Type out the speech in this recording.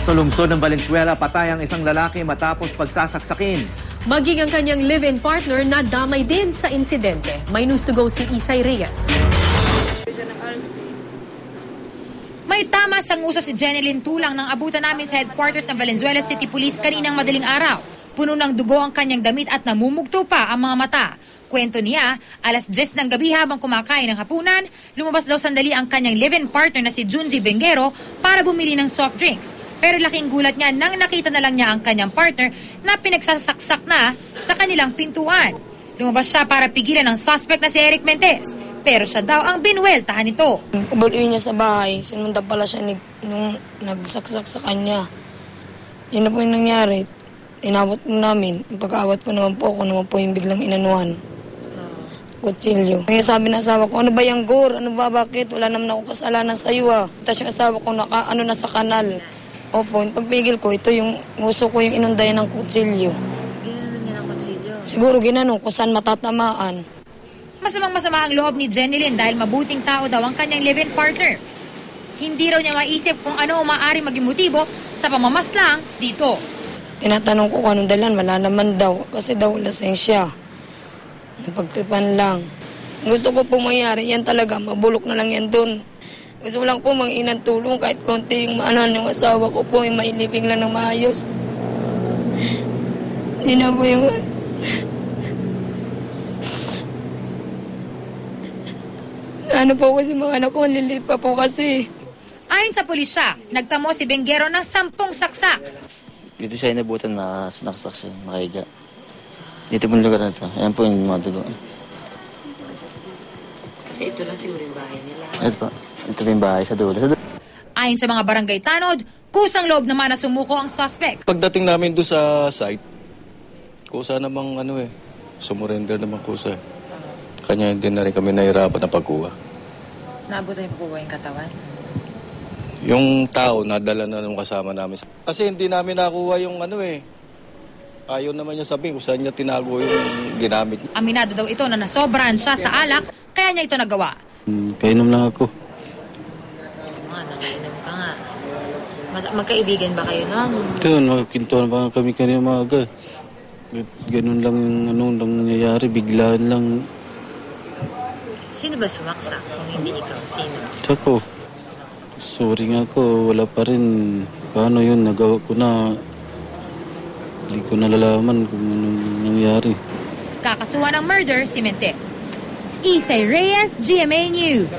Sa lungsod ng Valenzuela, patay ang isang lalaki matapos pagsasaksakin. Maging ang kanyang live-in partner na damay din sa insidente. May news to go si Isay Reyes. May tama sang uso si Jeneline Tulang nang abutan namin sa headquarters ng Valenzuela City Police kaninang madaling araw. Puno ng dugo ang kanyang damit at namumugto pa ang mga mata. Kwento niya, alas 10 ng gabi habang kumakain ng hapunan, lumabas daw sandali ang kanyang live-in partner na si Junji Benguero para bumili ng soft drinks. Pero laking gulat niya nang nakita na lang niya ang kanyang partner na pinagsasaksak na sa kanilang pintuan. Lumabas siya para pigilan ng suspect na si Eric Mendez. Pero siya daw ang binuweltahan nito. Kabuluin niya sa bahay, sinundan pala siya nung nagsaksak sa kanya. Yun na po yung nangyari. Inawat po namin. Pagkaawat ko naman po, ako naman po yung biglang inanuhan. Kutsilyo. Kaya sabi ng asawa ko, ano ba yung Gor? Ano ba, bakit? Wala naman ako kasalanan sa iyo ah. Tapos yung asawa ko na sa kanal. Opo, pagpigil ko, ito yung nguso ko yung inundayan ng kutsilyo. Ginano niya ng kutsilyo? Siguro ginano kung saan matatamaan. Masamang-masama ang loob ni Jeneline dahil mabuting tao daw ang kanyang live-in partner. Hindi raw niya maisip kung ano maaari maging motibo sa pamamaslang dito. Tinatanong ko kung anong dalan, wala naman daw. Kasi daw lasing siya. Pagtripan lang. Gusto ko po mangyari, yan talaga, mabulok na lang yan dun. Gusto ko lang po manginang tulong kahit konti yung maanan yung asawa ko po, yung mailibing lang ng maayos. Hindi na po yung... Ano po kasi mga anak ko, lilit pa po kasi. Ayon sa pulisya, nagtamo si Benguero ng 10 saksak. Dito siya inabutan na sinaksak siya, nakahiga. Dito po yung lugar na ito. Ayan po yung mga dugo. Kasi ito lang siguro yung bahay nila. Ito po. Ito po yung bahay sa dulo. Ayon sa mga barangay tanod, kusang loob naman na sumuko ang suspect. Pagdating namin doon sa site, kusa namang sumurrender naman kusa. Kanya hindi na rin kami nahirapan na pagkuha. Naabot na yung pagkuha yung katawan? Yung tao, nadala na nung kasama namin. Kasi hindi namin nakuha yung ayaw naman niya sabihin kung saan niya tinago yung ginamit niya. Aminado daw ito na nasobrahan siya sa alak, kaya niya ito nagawa. Kainom lang ako. Nakainom ka nga. Magkaibigan ba kayo noon? Ito, nakakintuan pa kami kanina umaga. Ganun lang yung nangyayari, biglaan lang. Sino ba sumaksak kung hindi ikaw? Sino? Tsako, sorry nga ako, wala pa rin. Paano yun, nagawa ko na. Hindi ko nalalaman kung anong nangyari. Kakasuhan ng murder si Mendez. Isay Reyes, GMA News.